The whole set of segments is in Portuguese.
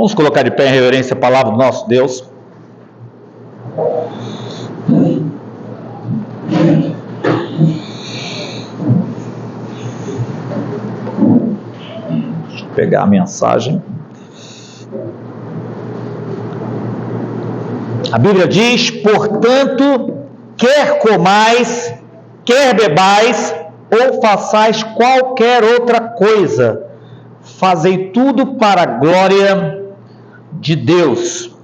Vamos colocar de pé em reverência a palavra do nosso Deus. Deixa eu pegar a mensagem. A Bíblia diz: portanto, quer comais, quer bebais, ou façais qualquer outra coisa, fazei tudo para a glória de Deus.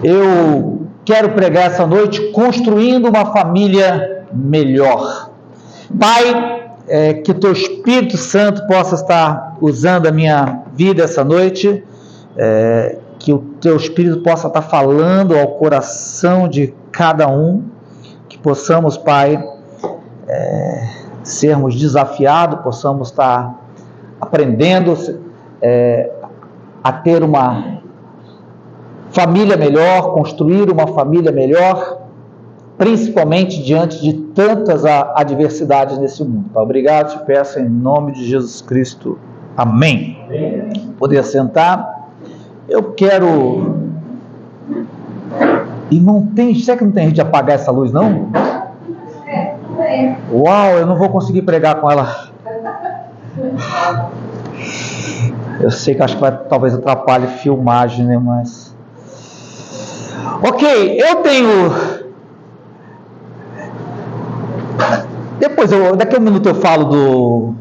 Eu quero pregar essa noite construindo uma família melhor. Pai, que teu Espírito Santo possa estar usando a minha vida essa noite, que o teu Espírito possa estar falando ao coração de cada um, que possamos, Pai, sermos desafiados, possamos estar aprendendo a ter uma família melhor, construir uma família melhor, principalmente diante de tantas adversidades nesse mundo. Obrigado, te peço em nome de Jesus Cristo. Amém. Poder sentar. Eu quero... Irmão, será que não tem jeito de apagar essa luz, não? Uau, eu não vou conseguir pregar com ela. Eu sei que acho que talvez atrapalhe filmagem, né? Mas... Ok, eu tenho... Daqui a um minuto eu falo do...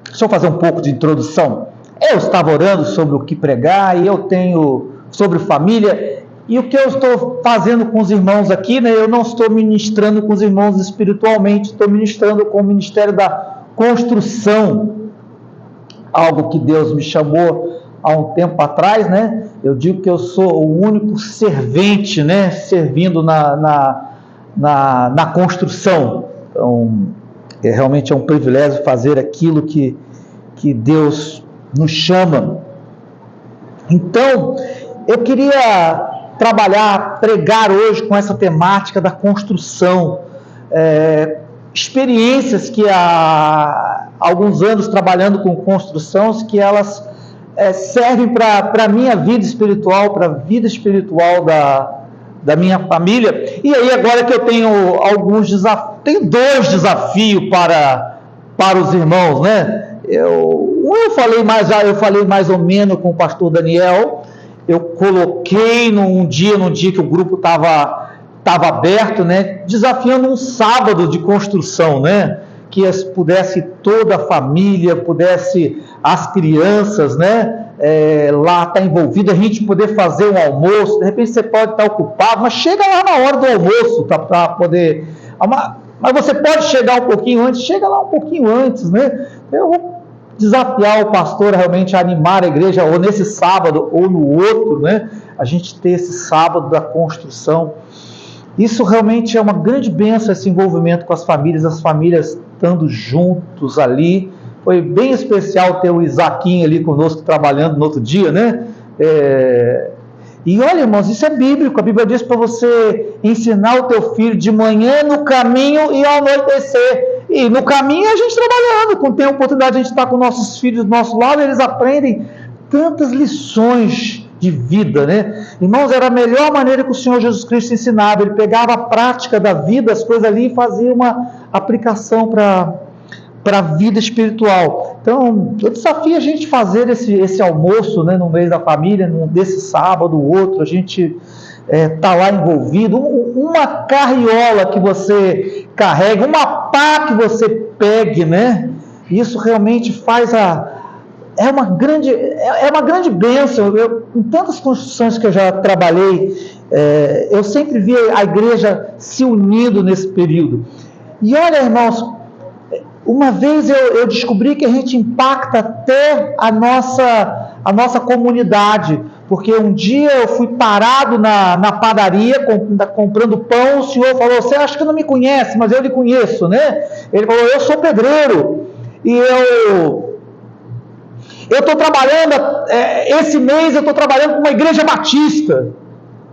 Deixa eu fazer um pouco de introdução. Eu estava orando sobre o que pregar e eu tenho sobre família. E o que eu estou fazendo com os irmãos aqui, né? Eu não estou ministrando com os irmãos espiritualmente, estou ministrando com o ministério da construção. Algo que Deus me chamou há um tempo atrás, né? Eu digo que eu sou o único servente, né? Servindo na construção. Então, realmente é um privilégio fazer aquilo que Deus nos chama. Então, eu queria pregar hoje com essa temática da construção. Experiências que há alguns anos trabalhando com construção, que elas servem para a minha vida espiritual, para a vida espiritual da minha família. E aí agora que eu tenho alguns desafios, tenho 2 desafios para os irmãos, né? Eu falei mais ou menos com o pastor Daniel. Eu coloquei num dia que o grupo estava aberto, né? Desafiando um sábado de construção, né? Que pudesse toda a família, pudesse as crianças, né? Lá estar envolvida, a gente poder fazer um almoço. De repente você pode estar ocupado, mas chega lá na hora do almoço para poder... Mas você pode chegar um pouquinho antes, chega lá um pouquinho antes, né? Eu vou desafiar o pastor a realmente animar a igreja, ou nesse sábado, ou no outro, né? A gente ter esse sábado da construção. Isso realmente é uma grande bênção, esse envolvimento com as famílias estando juntos ali. Foi bem especial ter o Isaquinho ali conosco, trabalhando no outro dia, né? E olha, irmãos, isso é bíblico. A Bíblia diz para você ensinar o teu filho de manhã no caminho e ao anoitecer. E no caminho a gente trabalhando, quando tem a oportunidade de a gente estar com nossos filhos do nosso lado, eles aprendem tantas lições de vida, né? Irmãos, era a melhor maneira que o Senhor Jesus Cristo ensinava. Ele pegava a prática da vida, as coisas ali, e fazia uma aplicação para a vida espiritual. Então, eu desafio a gente fazer esse almoço, né, no meio da família, desse sábado, outro, a gente tá lá envolvido, uma carriola que você carrega, uma pá que você pegue, né? Isso realmente faz é uma grande bênção. Em tantas construções que eu já trabalhei, eu sempre vi a igreja se unindo nesse período. E olha, irmãos, uma vez eu descobri que a gente impacta até a nossa comunidade, porque um dia eu fui parado na padaria comprando pão. O senhor falou: você acha que não me conhece, mas eu lhe conheço, né? Ele falou: eu sou pedreiro e eu estou trabalhando, esse mês eu estou trabalhando com uma igreja batista.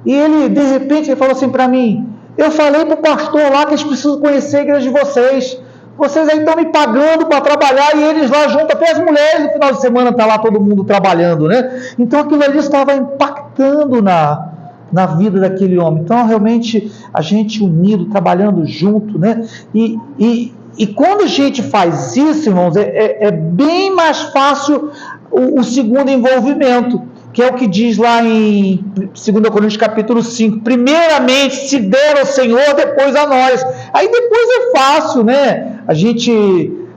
E ele, de repente, ele falou assim para mim: eu falei para o pastor lá que eles precisam conhecer a igreja de vocês. Vocês aí estão me pagando para trabalhar e eles lá junto, até as mulheres no final de semana está lá todo mundo trabalhando, né? Então aquilo ali estava impactando na vida daquele homem. Então realmente a gente unido, trabalhando junto, né? E quando a gente faz isso, irmãos, é bem mais fácil o segundo envolvimento, que é o que diz lá em 2 Coríntios capítulo 5, primeiramente se der ao Senhor, depois a nós. Aí depois é fácil, né? A gente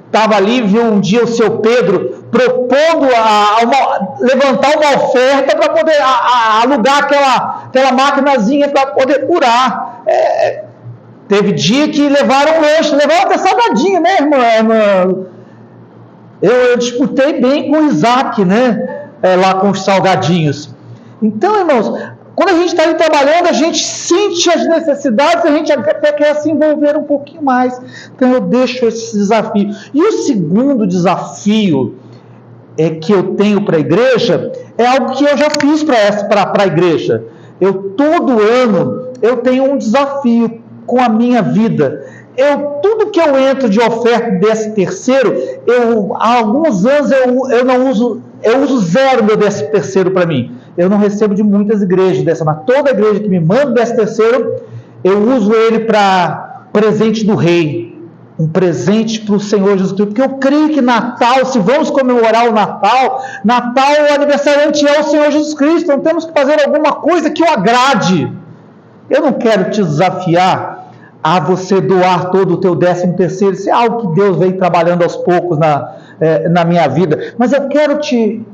estava ali, viu um dia o seu Pedro propondo levantar uma oferta para poder alugar aquela maquinazinha para poder curar. Teve dia que levaram lanche, levaram até salgadinho, né, irmã? Eu disputei bem com o Isaac, né? Lá com os salgadinhos. Então, irmãos, quando a gente está ali trabalhando, a gente sente as necessidades, a gente até quer se envolver um pouquinho mais. Então eu deixo esse desafio. E o segundo desafio que eu tenho para a igreja é algo que eu já fiz para a igreja. Todo ano eu tenho um desafio com a minha vida. Tudo que eu entro de oferta desse terceiro, há alguns anos eu não uso. Eu uso zero meu 13º para mim. Eu não recebo de muitas igrejas dessa, mas toda igreja que me manda o 13º, eu uso ele para presente do rei. Um presente para o Senhor Jesus Cristo. Porque eu creio que Natal, se vamos comemorar o Natal, o aniversariante é o Senhor Jesus Cristo. Então temos que fazer alguma coisa que o agrade. Eu não quero te desafiar a você doar todo o teu 13º, isso é algo que Deus vem trabalhando aos poucos na minha vida, mas eu quero te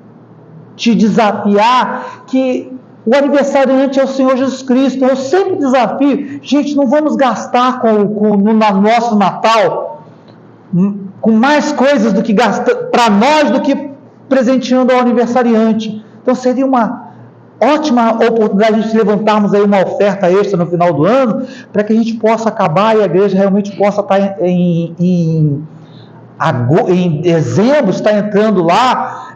desafiar que o aniversariante é o Senhor Jesus Cristo. Eu sempre desafio, gente, não vamos gastar no nosso Natal com mais coisas do que para nós do que presenteando ao aniversariante. Então seria uma ótima oportunidade de levantarmos aí uma oferta extra no final do ano, para que a gente possa acabar e a igreja realmente possa estar em dezembro, está entrando lá,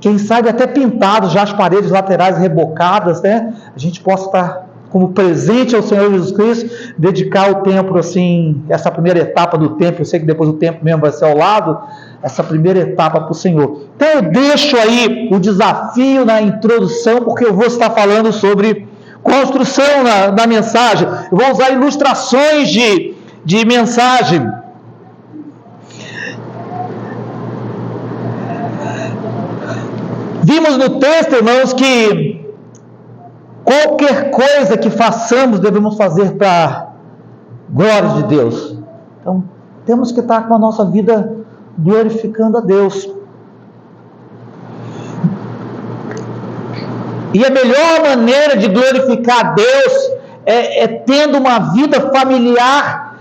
quem sabe até pintado já as paredes laterais rebocadas, né? A gente possa estar como presente ao Senhor Jesus Cristo, dedicar o templo assim, essa primeira etapa do templo, eu sei que depois o templo mesmo vai ser ao lado, essa primeira etapa para o Senhor. Então eu deixo aí o desafio na introdução, porque eu vou estar falando sobre construção na mensagem, eu vou usar ilustrações de mensagem. Vimos no texto, irmãos, que qualquer coisa que façamos, devemos fazer para a glória de Deus. Então, temos que estar com a nossa vida glorificando a Deus. E a melhor maneira de glorificar a Deus é tendo uma vida familiar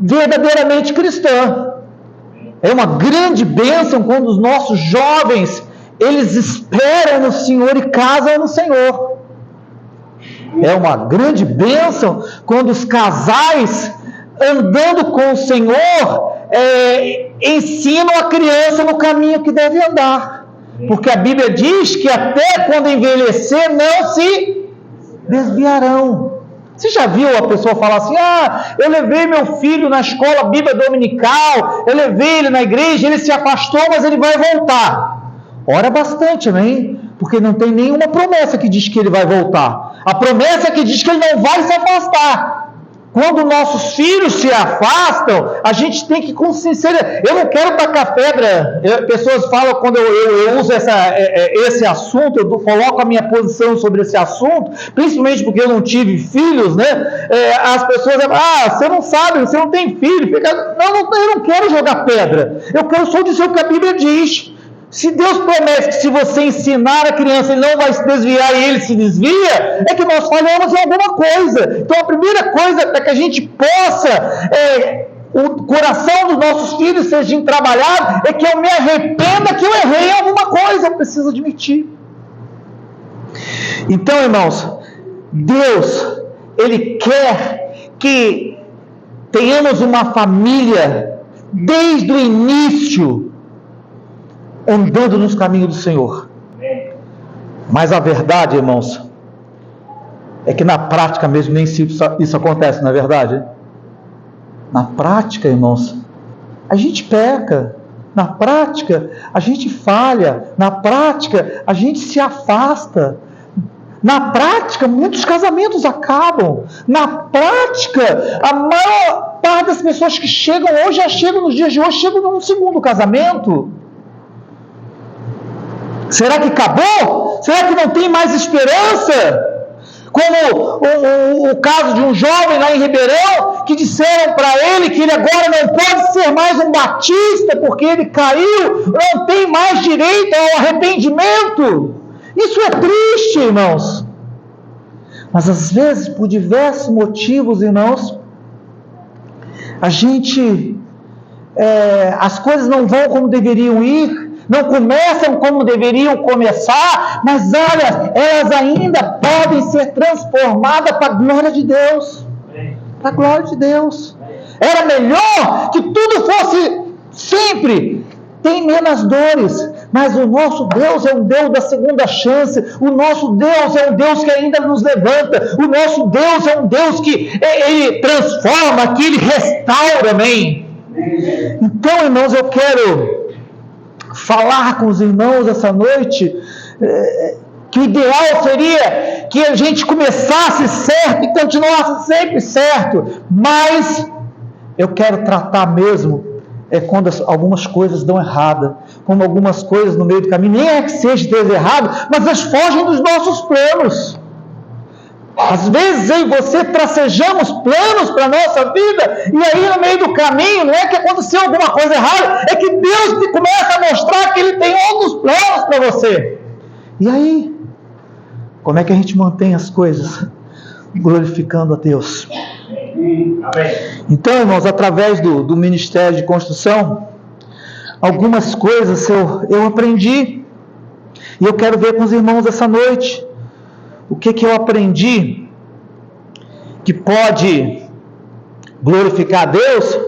verdadeiramente cristã. É uma grande bênção quando os nossos jovens, eles esperam no Senhor e casam no Senhor. É uma grande bênção quando os casais, andando com o Senhor, ensinam a criança no caminho que deve andar. Porque a Bíblia diz que até quando envelhecer não se desviarão. Você já viu a pessoa falar assim: eu levei meu filho na escola bíblica dominical, eu levei ele na igreja, ele se afastou, mas ele vai voltar. Ora bastante, amém? Porque não tem nenhuma promessa que diz que ele vai voltar. A promessa é que diz que ele não vai se afastar. Quando nossos filhos se afastam, a gente tem que com sinceridade. Eu não quero tacar pedra. Pessoas falam, quando eu uso esse assunto, eu coloco a minha posição sobre esse assunto, principalmente porque eu não tive filhos, né? As pessoas falam: você não sabe, você não tem filho. Eu não quero jogar pedra. Eu quero só dizer o que a Bíblia diz. Se Deus promete que se você ensinar a criança ele não vai se desviar e ele se desvia, é que nós falhamos em alguma coisa. Então a primeira coisa para que a gente possa o coração dos nossos filhos seja trabalhado é que eu me arrependa que eu errei em alguma coisa, eu preciso admitir. Então, irmãos, Deus, Ele quer que tenhamos uma família desde o início andando nos caminhos do Senhor. Mas a verdade, irmãos, é que na prática mesmo nem sempre isso acontece, não é verdade? Na prática, irmãos, a gente peca. Na prática, a gente falha. Na prática, a gente se afasta. Na prática, muitos casamentos acabam. Na prática, a maior parte das pessoas que chegam hoje, já chegam nos dias de hoje, chegam num segundo casamento. Será que acabou? Será que não tem mais esperança? Como o caso de um jovem lá em Ribeirão, que disseram para ele que ele agora não pode ser mais um batista, porque ele caiu, não tem mais direito ao arrependimento. Isso é triste, irmãos. Mas às vezes, por diversos motivos, irmãos, as coisas não vão como deveriam ir, não começam como deveriam começar, mas olha, elas ainda podem ser transformadas para a glória de Deus. Para a glória de Deus. Era melhor que tudo fosse sempre, tem menos dores, mas o nosso Deus é um Deus da segunda chance, o nosso Deus é um Deus que ainda nos levanta, o nosso Deus é um Deus que Ele transforma, que Ele restaura, amém? Então, irmãos, eu quero falar com os irmãos essa noite, que o ideal seria que a gente começasse certo e continuasse sempre certo, mas eu quero tratar mesmo quando algumas coisas dão errada, como algumas coisas no meio do caminho, nem é que seja Deus errado, mas elas fogem dos nossos planos. Às vezes eu e você tracejamos planos para a nossa vida, e aí no meio do caminho, não é que aconteceu alguma coisa errada, é que Deus te começa a mostrar que Ele tem outros planos para você. E aí, como é que a gente mantém as coisas glorificando a Deus? Então, irmãos, através do Ministério de Construção, algumas coisas eu aprendi, e eu quero ver com os irmãos essa noite, o que eu aprendi que pode glorificar a Deus,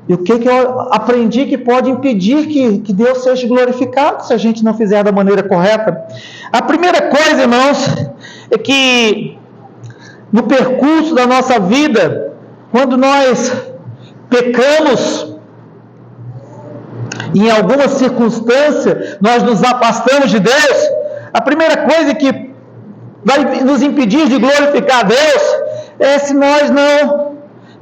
e o que eu aprendi que pode impedir que Deus seja glorificado, se a gente não fizer da maneira correta. A primeira coisa, irmãos, é que no percurso da nossa vida, quando nós pecamos, e em alguma circunstância nós nos afastamos de Deus, a primeira coisa que vai nos impedir de glorificar a Deus é se nós não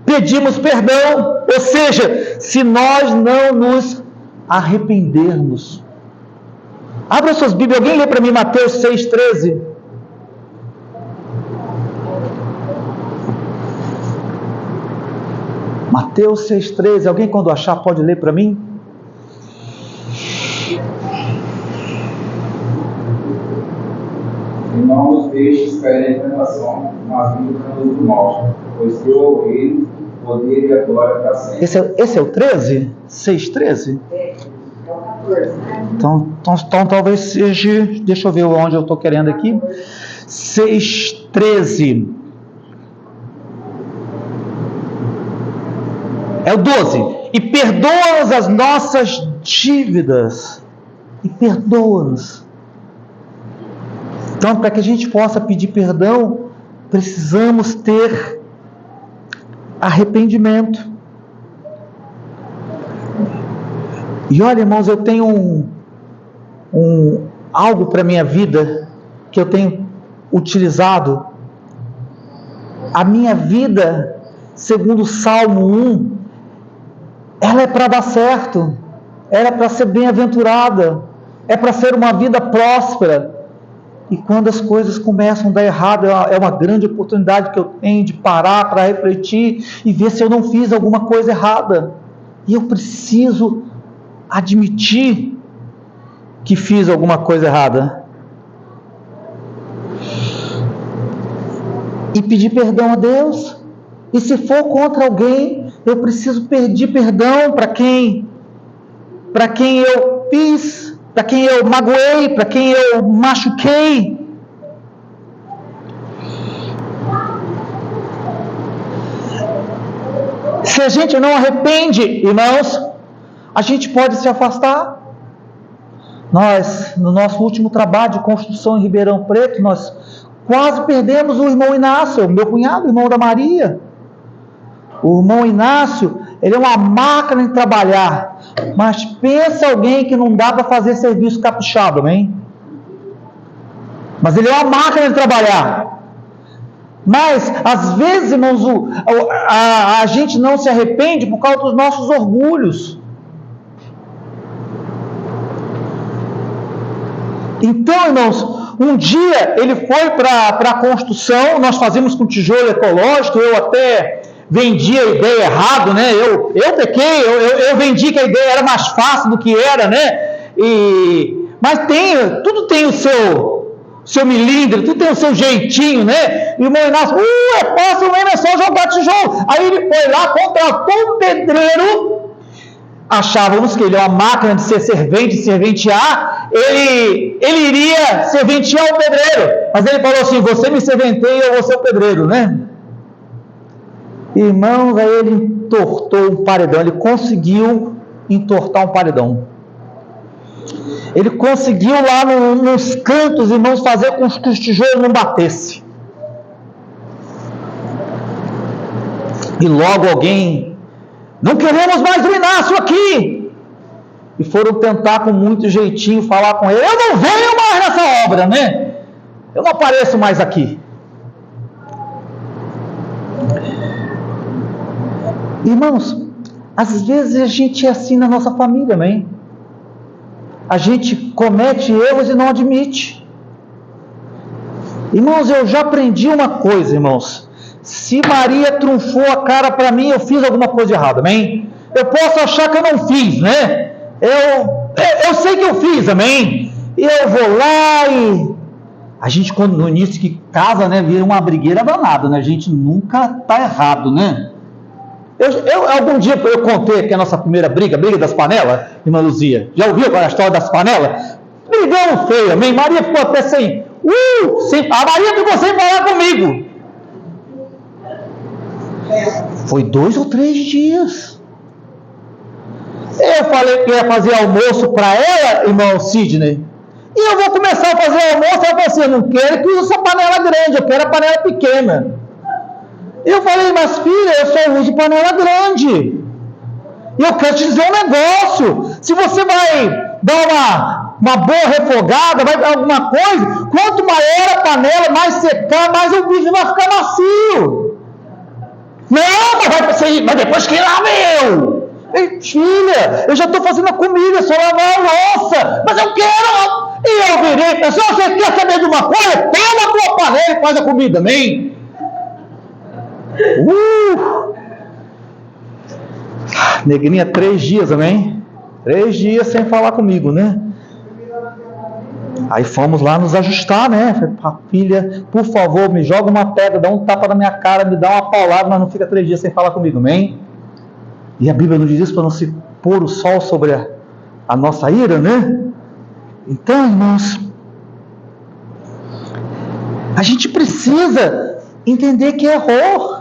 pedimos perdão, ou seja, se nós não nos arrependermos. Abra suas Bíblias, alguém lê para mim Mateus 6,13. Mateus 6,13, alguém quando achar pode ler para mim? E não os deixes cair em tentação, mas livra-nos do mal, pois teu é o reino, o poder e a glória para sempre. Esse é o 13? 6,13? É o 14. Então talvez seja, deixa eu ver onde eu estou querendo aqui, 6,13. É o 12. E perdoa-nos as nossas dívidas. E perdoa-nos. Então, para que a gente possa pedir perdão, precisamos ter arrependimento. E olha, irmãos, eu tenho algo para a minha vida que eu tenho utilizado. A minha vida, segundo o Salmo 1, ela é para dar certo, ela é para ser bem-aventurada, é para ser uma vida próspera. E quando as coisas começam a dar errado, é uma grande oportunidade que eu tenho de parar para refletir e ver se eu não fiz alguma coisa errada. E eu preciso admitir que fiz alguma coisa errada. E pedir perdão a Deus. E se for contra alguém, eu preciso pedir perdão para quem eu fiz, para quem eu magoei, para quem eu machuquei. Se a gente não arrepende, irmãos, a gente pode se afastar. Nós, no nosso último trabalho de construção em Ribeirão Preto, nós quase perdemos o irmão Inácio, meu cunhado, irmão da Maria. O irmão Inácio, ele é uma máquina de trabalhar, mas pensa alguém que não dá para fazer serviço caprichado, amém? Mas ele é uma máquina de trabalhar. Mas, às vezes, irmãos, a gente não se arrepende por causa dos nossos orgulhos. Então, irmãos, um dia ele foi para a construção, nós fazíamos com tijolo ecológico, eu até vendi a ideia errado, né? Eu pequei, eu vendi que a ideia era mais fácil do que era, né? Mas tudo tem o seu milímetro, tudo tem o seu jeitinho, né? E o irmão Inácio, é fácil mesmo, é só jogar tijolo. Aí ele foi lá, contratou um pedreiro. Achávamos que ele é uma máquina de ser servente, de serventear, ele iria serventear o pedreiro, mas ele falou assim: você me serventeia, eu vou ser o pedreiro, né? Irmãos, aí ele entortou um paredão, ele conseguiu entortar um paredão. Ele conseguiu lá nos cantos, irmãos, fazer com que os tijolos não batessem. E logo alguém: não queremos mais o Inácio aqui. E foram tentar com muito jeitinho falar com ele: eu não venho mais nessa obra, né? Eu não apareço mais aqui. Irmãos, às vezes a gente é assim na nossa família, amém? A gente comete erros e não admite. Irmãos, eu já aprendi uma coisa, irmãos. Se Maria trunfou a cara para mim, eu fiz alguma coisa errada, amém? Eu posso achar que eu não fiz, né? Eu sei que eu fiz, amém? E eu vou lá e... A gente, quando no início que casa, né, vira uma brigueira danada, né? A gente nunca tá errado, né? Algum dia eu contei aqui a nossa primeira briga das panelas, irmã Luzia. Já ouviu a história das panelas? Brigamos feio, amém? Maria ficou até sem... a Maria ficou sem falar comigo. Foi 2 ou 3 dias. Eu falei que ia fazer almoço para ela, irmão Sidney, e eu vou começar a fazer almoço. Ela falou assim: eu não quero que use essa panela grande, eu quero a panela pequena. Eu falei: mas filha, eu só uso panela grande. E eu quero te dizer um negócio: se você vai dar uma boa refogada, vai dar alguma coisa, quanto maior a panela, mais secar, mais o bife vai ficar macio. Não, mas depois que lava eu. Ei, filha, eu já estou fazendo a comida, só lavar a louça. Mas eu quero. E eu virei: se você quer saber de uma coisa, toma a tua panela e faz a comida, amém? Negrinha, 3 dias, amém? 3 dias sem falar comigo, né? Aí fomos lá nos ajustar, né? Falei: filha, por favor, me joga uma pedra, dá um tapa na minha cara, me dá uma paulada, mas não fica 3 dias sem falar comigo, amém? E a Bíblia nos diz isso para não se pôr o sol sobre a nossa ira, né? Então, irmãos, a gente precisa entender que é erro.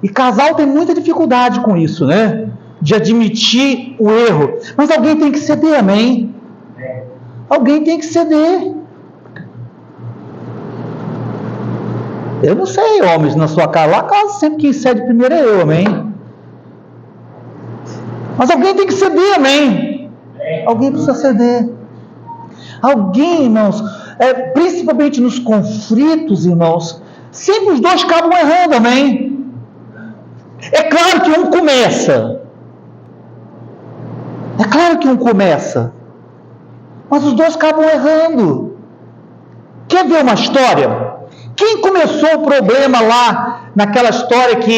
E casal tem muita dificuldade com isso, né? De admitir o erro. Mas alguém tem que ceder, amém? Alguém tem que ceder. Eu não sei, homens, na sua casa. Lá, casa sempre quem cede primeiro é eu, amém? Mas alguém tem que ceder, amém? Alguém precisa ceder. Alguém, irmãos, principalmente nos conflitos, irmãos, sempre os dois acabam errando, amém? É claro que um começa. É claro que um começa. Mas os dois acabam errando. Quer ver uma história? Quem começou o problema lá naquela história que